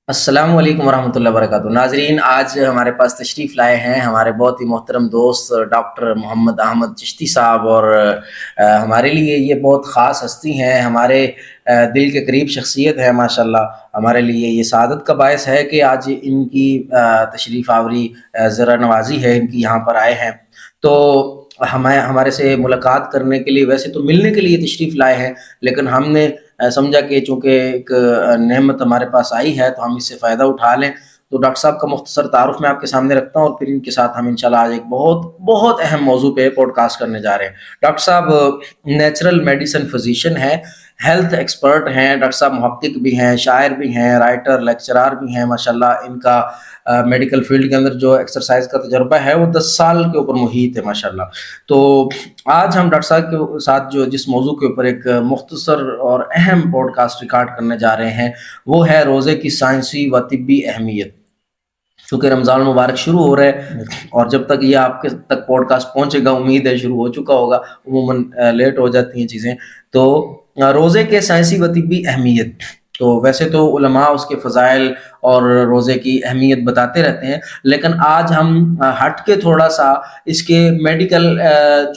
السلام علیکم ورحمۃ اللہ وبرکاتہ ناظرین، آج ہمارے پاس تشریف لائے ہیں ہمارے بہت ہی محترم دوست ڈاکٹر محمد احمد چشتی صاحب، اور ہمارے لیے یہ بہت خاص ہستی ہیں، ہمارے دل کے قریب شخصیت ہے ماشاءاللہ۔ ہمارے لیے یہ سعادت کا باعث ہے کہ آج ان کی تشریف آوری ذرا نوازی ہے، ان کی یہاں پر آئے ہیں تو ہمارے سے ملاقات کرنے کے لیے، ویسے تو ملنے کے لیے تشریف لائے ہیں، لیکن ہم نے سمجھا کہ چونکہ ایک نعمت ہمارے پاس آئی ہے تو ہم اس سے فائدہ اٹھا لیں۔ تو ڈاکٹر صاحب کا مختصر تعارف میں آپ کے سامنے رکھتا ہوں، اور پھر ان کے ساتھ ہم انشاءاللہ آج ایک بہت بہت اہم موضوع پہ پوڈ کاسٹ کرنے جا رہے ہیں۔ ڈاکٹر صاحب نیچرل میڈیسن فزیشین ہیں، ہیلتھ ایکسپرٹ ہیں، ڈاکٹر صاحب محقق بھی ہیں، شاعر بھی ہیں، رائٹر لیکچرار بھی ہیں ماشاءاللہ۔ ان کا میڈیکل فیلڈ کے اندر جو ایکسرسائز کا تجربہ ہے وہ 10 سال کے اوپر محیط ہے ماشاءاللہ۔ تو آج ہم ڈاکٹر صاحب کے ساتھ جس موضوع کے اوپر ایک مختصر اور اہم پوڈ کاسٹ ریکارڈ کرنے جا رہے ہیں وہ ہے روزے کی سائنسی و طبی اہمیت۔ چونکہ رمضان المبارک شروع ہو رہا ہے، اور جب تک یہ آپ کے تک پوڈ کاسٹ پہنچے گا امید ہے شروع ہو چکا ہوگا، عموماً لیٹ ہو جاتی ہیں چیزیں۔ تو روزے کے سائنسی و طبی اہمیت، تو ویسے تو علماء اس کے فضائل اور روزے کی اہمیت بتاتے رہتے ہیں، لیکن آج ہم ہٹ کے تھوڑا سا اس کے میڈیکل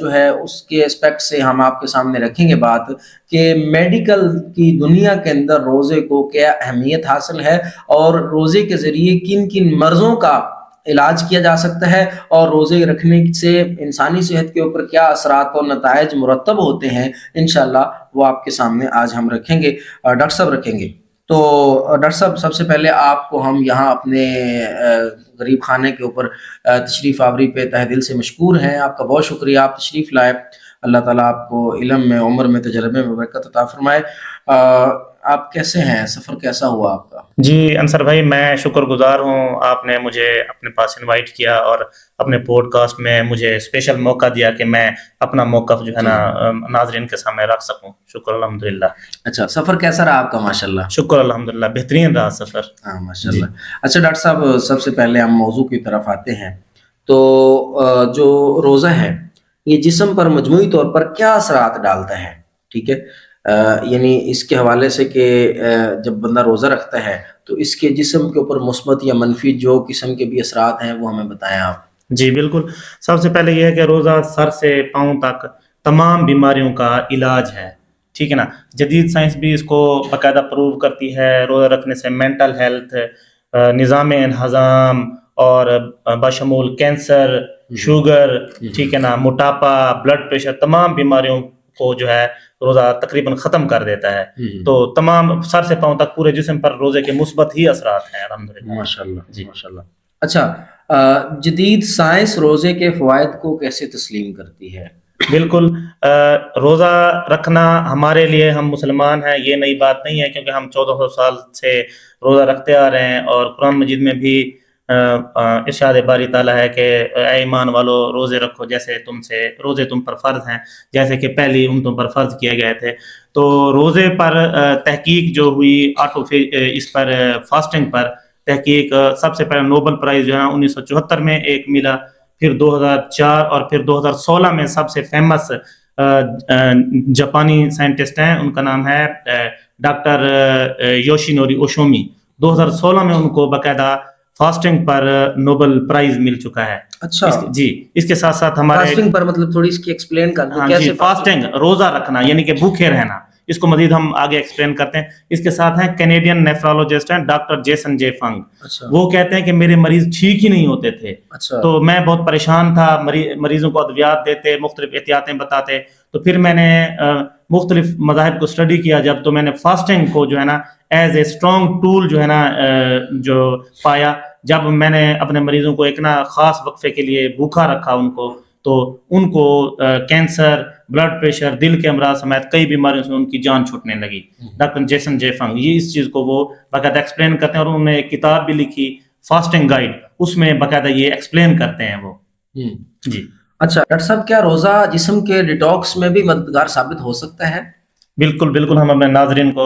جو ہے اس کے اسپیکٹ سے ہم آپ کے سامنے رکھیں گے بات، کہ میڈیکل کی دنیا کے اندر روزے کو کیا اہمیت حاصل ہے، اور روزے کے ذریعے کن کن مرضوں کا علاج کیا جا سکتا ہے، اور روزے رکھنے سے انسانی صحت کے اوپر کیا اثرات اور نتائج مرتب ہوتے ہیں، انشاءاللہ وہ آپ کے سامنے آج ہم رکھیں گے، ڈاکٹر صاحب رکھیں گے۔ تو ڈاکٹر صاحب سب سے پہلے آپ کو ہم یہاں اپنے غریب خانے کے اوپر تشریف آوری پہ تہ دل سے مشکور ہیں، آپ کا بہت شکریہ، آپ تشریف لائے۔ اللہ تعالیٰ آپ کو علم میں، عمر میں، تجربے میں برکت عطا فرمائے۔ آپ کیسے ہیں؟ سفر کیسا ہوا آپ کا؟ جی انصر بھائی، میں شکر گزار ہوں، آپ نے مجھے اپنے پاس انوائٹ کیا اور اپنے پوڈ کاسٹ میں مجھے اسپیشل موقع دیا کہ میں اپنا موقف جو ہے نا ناظرین کے سامنے رکھ سکوں۔ شکر الحمدللہ۔ اچھا، سفر کیسا رہا آپ کا؟ ماشاءاللہ شکر الحمدللہ، بہترین رہا سفر۔ ہاں ماشاءاللہ۔ اچھا ڈاکٹر صاحب، سب سے پہلے ہم موضوع کی طرف آتے ہیں۔ تو جو روزہ ہے یہ جسم پر مجموعی طور پر کیا اثرات ڈالتا ہے؟ ٹھیک ہے، یعنی اس کے حوالے سے کہ جب بندہ روزہ رکھتا ہے تو اس کے جسم کے اوپر مثبت یا منفی جو قسم کے بھی اثرات ہیں وہ ہمیں بتائیں آپ۔ جی بالکل، سب سے پہلے یہ ہے کہ روزہ سر سے پاؤں تک تمام بیماریوں کا علاج ہے، ٹھیک ہے نا۔ جدید سائنس بھی اس کو باقاعدہ پروو کرتی ہے۔ روزہ رکھنے سے مینٹل ہیلتھ، نظام انہضام اور بشمول کینسر، شوگر، ٹھیک ہے نا، موٹاپا، بلڈ پریشر، تمام بیماریوں کو جو ہے روزہ تقریباً ختم کر دیتا ہے۔ تو تمام سر سے پاؤں تک پورے جسم پر روزے کے مثبت ہی اثرات ہیں الحمدللہ۔ ماشاءاللہ جی ماشاءاللہ۔ اچھا، جدید سائنس روزے کے فوائد کو کیسے تسلیم کرتی ہے؟ بالکل، روزہ رکھنا ہمارے لیے، ہم مسلمان ہیں، یہ نئی بات نہیں ہے، کیونکہ ہم 1400 سال سے روزہ رکھتے آ رہے ہیں، اور قرآن مجید میں بھی ارشاد باری تعالیٰ ہے کہ اے ایمان والو روزے رکھو، جیسے روزے تم پر فرض ہیں، جیسے کہ پہلی امتوں پر فرض کیے گئے تھے۔ تو روزے پر تحقیق جو ہوئی، اس پر فاسٹنگ پر تحقیق، سب سے پہلے نوبل پرائز جو ہے 1974 میں ایک ملا، پھر 2004 اور پھر 2016 میں سب سے فیمس جاپانی سائنٹسٹ ہیں، ان کا نام ہے ڈاکٹر یوشینوری اوشومی۔ 2016 میں ان کو باقاعدہ فاسٹنگ پر نوبل پرائز مل چکا ہے۔ اچھا جی، اس کے ساتھ ساتھ ہمارے فاسٹنگ پر مطلب تھوڑی اس کی ایکسپلین کر دو، ہاں کیسے جی، فاسٹنگ روزہ رکھنا یعنی کہ بھوکے رہنا، اس کو مزید ہم آگے ایکسپلین کرتے ہیں۔ اس کے ساتھ ہیں کینیڈین نیفرولوجسٹ ہیں ڈاکٹر جیسن جے فنگ، وہ کہتے ہیں کہ میرے مریض ٹھیک ہی نہیں ہوتے تھے، تو میں بہت پریشان تھا، مریضوں کو ادویات دیتے، مختلف احتیاطیں بتاتے، تو پھر میں نے مختلف مذاہب کو اسٹڈی کیا جب، تو میں نے فاسٹنگ کو جو ہے نا ایز اے اسٹرانگ ٹول جو ہے نا جو پایا، جب میں نے اپنے مریضوں کو ایک نا خاص وقفے کے لیے بھوکا رکھا ان کو، تو ان کو کینسر، بلڈ پریشر، دل کے امراض سمیت کئی بیماریوں سے ان کی جان چھوٹنے لگی۔ ڈاکٹر جیسن جے فنگ یہ اس چیز کو وہ باقاعدہ ایکسپلین کرتے ہیں، اور انہوں نے ایک کتاب بھی لکھی فاسٹنگ گائیڈ، اس میں باقاعدہ یہ ایکسپلین کرتے ہیں وہ۔ جی اچھا ڈاکٹر صاحب، کیا روزہ جسم کے ڈیٹاکس میں بھی مددگار ثابت ہو سکتا ہے؟ بالکل بالکل، ہم اپنے ناظرین کو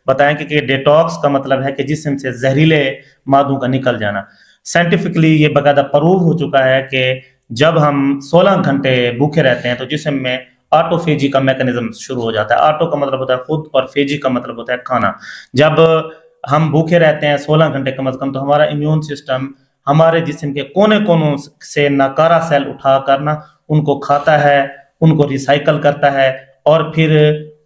بتائیں کہ ڈیٹاکس کا مطلب ہے کہ جسم سے زہریلے مادوں کا نکل جانا۔ سائنٹیفکلی یہ باقاعدہ پروو ہو چکا ہے کہ جب ہم 16 گھنٹے بھوکے رہتے ہیں تو جسم میں آٹو فیجی کا میکانزم شروع ہو جاتا ہے۔ آٹو کا مطلب ہوتا ہے خود، اور فیجی کا مطلب ہوتا ہے کھانا۔ جب ہم بھوکے رہتے ہیں 16 گھنٹے کم از کم، تو ہمارا امیون سسٹم ہمارے جسم کے کونے کونوں سے ناکارہ سیل اٹھا کر نا ان کو کھاتا ہے، ان کو ریسائیکل کرتا ہے، اور پھر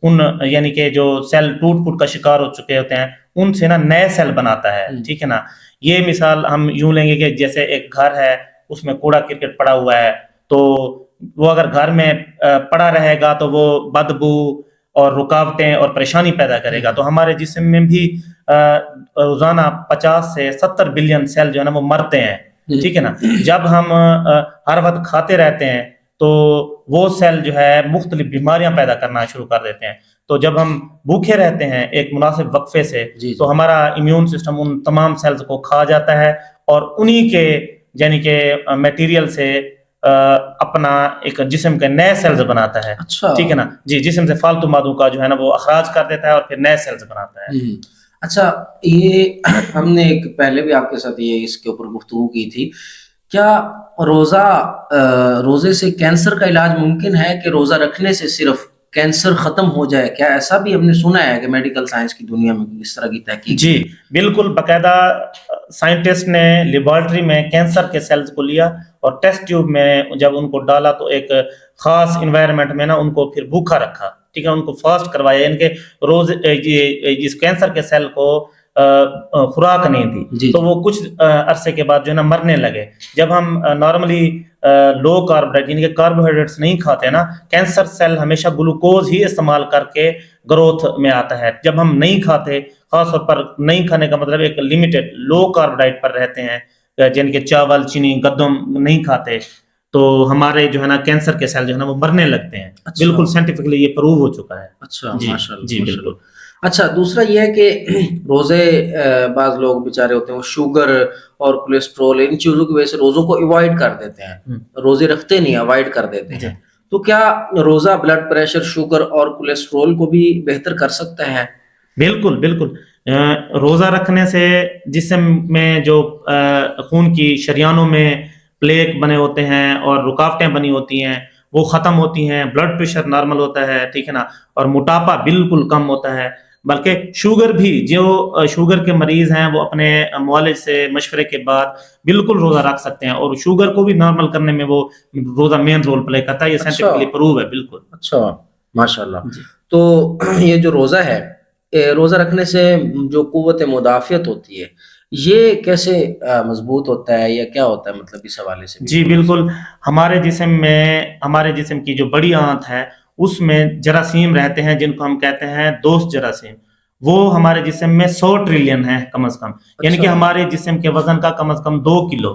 ان یعنی کہ جو سیل ٹوٹ پھوٹ کا شکار ہو چکے ہوتے ہیں ان سے نا نئے سیل بناتا ہے، ٹھیک ہے نا. یہ مثال ہم یوں لیں گے کہ جیسے ایک گھر ہے، اس میں کوڑا کرکٹ پڑا ہوا ہے، تو وہ اگر گھر میں پڑا رہے گا تو وہ بدبو اور رکاوٹیں اور پریشانی پیدا کرے گا. تو ہمارے جسم میں بھی روزانہ 50 سے 70 بلین سیل جو ہے نا وہ مرتے ہیں، ٹھیک ہے نا. جب ہم ہر وقت کھاتے رہتے ہیں تو وہ سیل جو ہے مختلف بیماریاں پیدا کرنا شروع کر دیتے ہیں. تو جب ہم بھوکے رہتے ہیں ایک مناسب وقفے سے تو ہمارا امیون سسٹم ان تمام سیلز کو کھا جاتا ہے اور انہی کے یعنی کہ میٹیریل سے اپنا ایک جسم کے نئے سیلز بناتا ہے، ٹھیک ہے نا. جی، جسم سے فالتو مادوں کا جو ہے نا وہ اخراج کر دیتا ہے اور پھر نئے سیلز بناتا ہے. اچھا، یہ ہم نے ایک پہلے بھی آپ کے ساتھ یہ اس کے اوپر گفتگو کی تھی، کیا روزے سے کینسر کا علاج ممکن ہے کہ روزہ رکھنے سے صرف کینسر ختم ہو جائے؟ کیا ایسا بھی ہم نے سنا ہے کہ میڈیکل سائنس کی دنیا میں اس طرح کی تحقیق؟ جی بالکل، باقاعدہ سائنٹسٹ نے لیبارٹری میں کینسر کے سیلز کو لیا اور ٹیسٹ ٹیوب میں جب ان کو ڈالا تو ایک خاص انوائرمنٹ میں نا ان کو پھر بھوکا رکھا، ٹھیک ہے، ان کو فاسٹ کروایا، یعنی کہ روز اس کینسر کے سیل کو خوراک نہیں تھی تو وہ کچھ عرصے کے بعد جو ہے نا مرنے لگے. جب ہم نارملی لو کاربوہائیڈریٹ یعنی کہ کاربوہائیڈریٹس نہیں کھاتے نا، کینسر سیل ہمیشہ گلوکوز ہی استعمال کر کے گروتھ میں آتا ہے. جب ہم نہیں کھاتے، خاص طور پر نہیں کھانے کا مطلب ایک لمیٹڈ لو کاربوہائیڈریٹ پر رہتے ہیں، جن کے چاول، چینی، گندم نہیں کھاتے، تو ہمارے جو ہے نا کینسر کے سیل جو ہے نا وہ مرنے لگتے ہیں. بالکل سائنٹیفکلی یہ پروو ہو چکا ہے. اچھا، ماشاءاللہ. جی بالکل. اچھا، دوسرا یہ ہے کہ روزے بعض لوگ بیچارے ہوتے ہیں وہ شوگر اور کولیسٹرول ان چیزوں کی وجہ سے روزوں کو ایوائڈ کر دیتے ہیں، روزے رکھتے نہیں، ایوائڈ کر دیتے ہیں. تو کیا روزہ بلڈ پریشر، شوگر اور کولیسٹرول کو بھی بہتر کر سکتا ہے؟ بالکل بالکل. روزہ رکھنے سے جسم میں جو خون کی شریانوں میں پلیک بنے ہوتے ہیں اور رکاوٹیں بنی ہوتی ہیں وہ ختم ہوتی ہیں، بلڈ پریشر نارمل ہوتا ہے، ٹھیک ہے نا، اور موٹاپا بالکل کم ہوتا ہے. بلکہ شوگر بھی، جو شوگر کے مریض ہیں وہ اپنے معالج سے مشورے کے بعد بالکل روزہ رکھ سکتے ہیں، اور شوگر کو بھی نارمل کرنے میں وہ روزہ مین رول پلے کرتا ہے. یہ سائنٹیفکلی پروو ہے. بالکل. اچھا، ماشاءاللہ. تو یہ جو روزہ ہے، روزہ رکھنے سے جو قوت مدافعت ہوتی ہے یہ کیسے مضبوط ہوتا ہے یا کیا ہوتا ہے، مطلب اس حوالے سے؟ جی بالکل. ہمارے جسم کی جو بڑی آنت ہے اس میں جراثیم رہتے ہیں جن کو ہم کہتے ہیں دوست جراثیم. وہ ہمارے جسم میں 100 ٹریلین ہے کم از کم، یعنی کہ ہمارے جسم کے وزن کا کم از کم 2 کلو،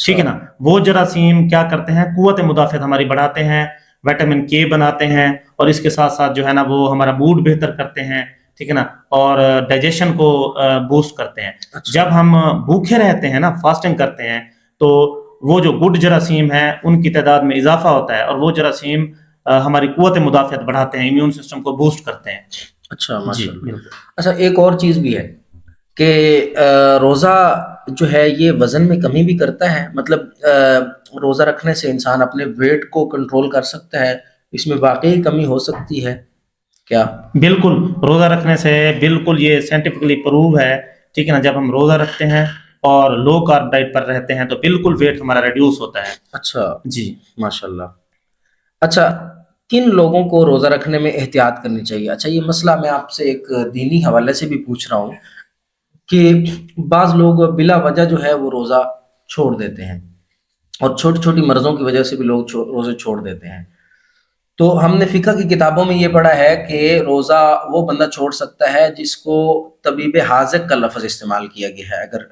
ٹھیک ہے نا. وہ جراثیم کیا کرتے ہیں؟ قوت مدافعت ہماری بڑھاتے ہیں، وٹامن کے بناتے ہیں، اور اس کے ساتھ ساتھ جو ہے نا وہ ہمارا موڈ بہتر کرتے ہیں، ٹھیک ہے نا، اور ڈائجیشن کو بوسٹ کرتے ہیں. جب ہم بھوکے رہتے ہیں نا، فاسٹنگ کرتے ہیں، تو وہ جو گڈ جراثیم ہیں ان کی تعداد میں اضافہ ہوتا ہے، اور وہ جراثیم ہماری قوت مدافعت بڑھاتے ہیں، امیون سسٹم کو بوسٹ کرتے ہیں. اچھا، ماشاءاللہ. اچھا، ایک اور چیز بھی ہے کہ روزہ جو ہے یہ وزن میں کمی بھی کرتا ہے، مطلب روزہ رکھنے سے انسان اپنے ویٹ کو کنٹرول کر سکتا ہے، اس میں واقعی کمی ہو سکتی ہے کیا؟ بالکل، روزہ رکھنے سے بالکل یہ سائنٹیفکلی پروو ہے، ٹھیک ہے نا. جب ہم روزہ رکھتے ہیں اور لو کارب ڈائٹ پر رہتے ہیں تو بالکل ویٹ ہمارا ریڈیوس ہوتا ہے. اچھا جی، ماشاءاللہ. اچھا، کن لوگوں کو روزہ رکھنے میں احتیاط کرنی چاہیے؟ اچھا، یہ مسئلہ میں آپ سے ایک دینی حوالے سے بھی پوچھ رہا ہوں کہ بعض لوگ بلا وجہ جو ہے وہ روزہ چھوڑ دیتے ہیں، اور چھوٹی چھوٹی مرضوں کی وجہ سے بھی لوگ روزے چھوڑ دیتے ہیں. تو ہم نے فقہ کی کتابوں میں یہ پڑھا ہے کہ روزہ وہ بندہ چھوڑ سکتا ہے جس کو طبیب حاذق کا لفظ استعمال کیا گیا ہے، اگر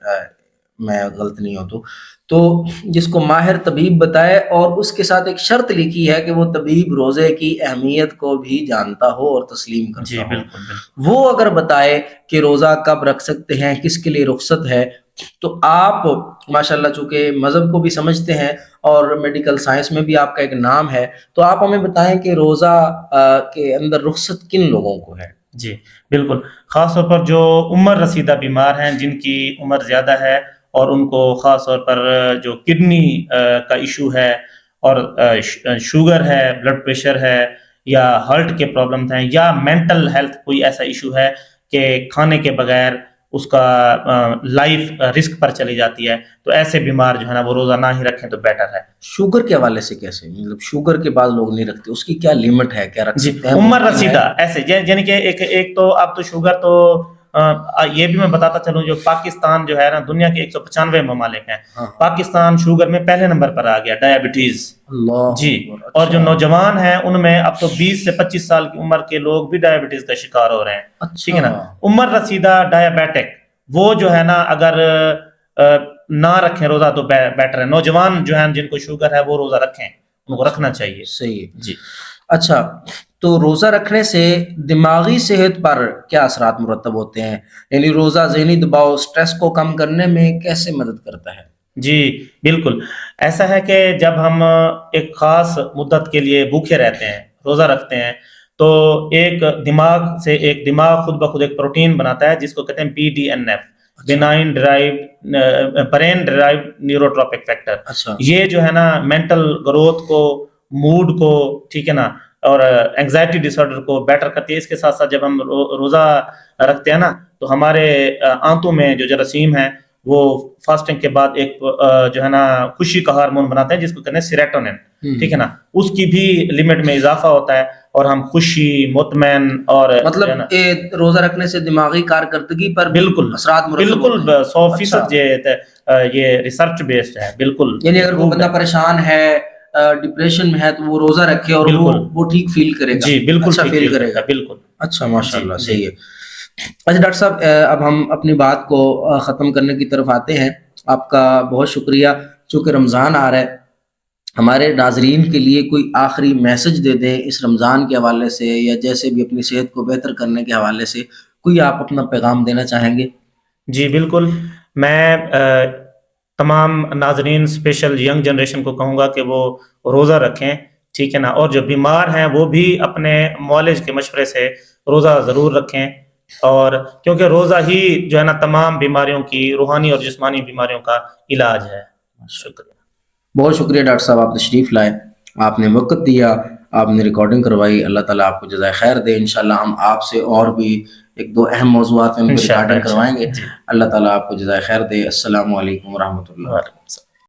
میں غلط نہیں ہوں تو جس کو ماہر طبیب بتائے، اور اس کے ساتھ ایک شرط لکھی ہے کہ وہ طبیب روزے کی اہمیت کو بھی جانتا ہو اور تسلیم کرتا ہو. بالکل. وہ اگر بتائے کہ روزہ کب رکھ سکتے ہیں، کس کے لیے رخصت ہے، تو آپ ماشاءاللہ چونکہ مذہب کو بھی سمجھتے ہیں اور میڈیکل سائنس میں بھی آپ کا ایک نام ہے، تو آپ ہمیں بتائیں کہ روزہ کے اندر رخصت کن لوگوں کو ہے؟ جی بالکل. خاص طور پر جو عمر رسیدہ بیمار ہیں، جن کی عمر زیادہ ہے اور ان کو خاص طور پر جو کڈنی کا ایشو ہے اور شوگر ہے، بلڈ پریشر ہے، یا ہارٹ کے پرابلمز ہیں، یا مینٹل ہیلتھ کوئی ایسا ایشو ہے کہ کھانے کے بغیر اس کا لائف رسک پر چلی جاتی ہے، تو ایسے بیمار جو ہے نا وہ روزہ نہ ہی رکھیں تو بیٹر ہے۔ شوگر کے حوالے سے کیسے، مطلب شوگر کے بعد لوگ نہیں رکھتے، اس کی کیا لیمٹ ہے، کیا رکھ جی سکتے ہیں؟ عمر رسیدہ ایسے یعنی کہ ایک تو اب تو شوگر تو یہ بھی میں بتاتا چلوں، جو پاکستان جو ہے نا دنیا کے 195 ممالک ہیں، پاکستان شوگر میں پہلے نمبر پر آ گیا، ڈائبٹیز۔ جی اور جو نوجوان ہیں ان میں اب تو 20 سے 25 سال کی عمر کے لوگ بھی ڈائبٹیز کا شکار ہو رہے ہیں، ٹھیک ہے نا۔ عمر رسیدہ ڈائبیٹک وہ جو ہے نا اگر نہ رکھیں روزہ تو بیٹر ہے، نوجوان جو ہیں جن کو شوگر ہے وہ روزہ رکھیں، ان کو رکھنا چاہیے۔ صحیح جی اچھا، تو روزہ رکھنے سے دماغی صحت پر کیا اثرات مرتب ہوتے ہیں؟ یعنی روزہ ذہنی دباؤ، سٹریس کو کم کرنے میں کیسے مدد کرتا ہے؟ جی بالکل، ایسا ہے کہ جب ہم ایک خاص مدت کے لیے بھوکے رہتے ہیں، روزہ رکھتے ہیں، تو ایک دماغ خود بخود ایک پروٹین بناتا ہے جس کو کہتے ہیں BDNF، benign brain derived neurotrophic factor. یہ جو ہے نا مینٹل گروتھ کو، موڈ کو، ٹھیک ہے نا، اور اینگزائٹی ڈس آرڈر کو بیٹر کرتی ہے۔ اس کے ساتھ ساتھ جب ہم روزہ رکھتے ہیں نا تو ہمارے آنتوں میں جو جراثیم ہیں وہ فاسٹنگ کے بعد ایک جو ہے نا خوشی کا ہارمون بناتے ہیں جس کو کہتے ہیں سیروٹونن، ٹھیک ہے نا، اس کی بھی لمٹ میں اضافہ ہوتا ہے اور ہم خوشی، مطمئن، اور مطلب روزہ رکھنے سے دماغی کارکردگی پر بالکل اثرات بالکل 100% یہ ریسرچ بیسڈ ہے، بالکل۔ یعنی اگر کوئی بندہ پریشان ہے، ڈپریشن میں ہے، تو وہ روزہ رکھے اور وہ ٹھیک فیل کرے گا، جی بالکل اچھا فیل کرے گا، بالکل۔ اچھا ماشاءاللہ، صحیح ہے۔ اچھا ڈاکٹر صاحب، اب ہم اپنی بات کو ختم کرنے کی طرف آتے ہیں۔ آپ کا بہت شکریہ، چونکہ رمضان آ رہا ہے، ہمارے ناظرین کے لیے کوئی آخری میسج دے دیں اس رمضان کے حوالے سے، یا جیسے بھی اپنی صحت کو بہتر کرنے کے حوالے سے کوئی آپ اپنا پیغام دینا چاہیں گے؟ جی بالکل، میں تمام ناظرین اسپیشل ینگ جنریشن کو کہوں گا کہ وہ روزہ رکھیں، ٹھیک ہے نا، اور جو بیمار ہیں وہ بھی اپنے معالج کے مشورے سے روزہ ضرور رکھیں، اور کیونکہ روزہ ہی جو ہے نا تمام بیماریوں کی، روحانی اور جسمانی بیماریوں کا علاج ہے۔ شکریہ، بہت شکریہ ڈاکٹر صاحب، آپ تشریف لائے، آپ نے وقت دیا، آپ نے ریکارڈنگ کروائی، اللہ تعالیٰ آپ کو جزائے خیر دے۔ انشاءاللہ ہم آپ سے اور بھی ایک دو اہم موضوعات میں ریکارڈنگ کروائیں گے۔ اللہ تعالیٰ آپ کو جزائے خیر دے۔ السلام علیکم ورحمۃ اللہ۔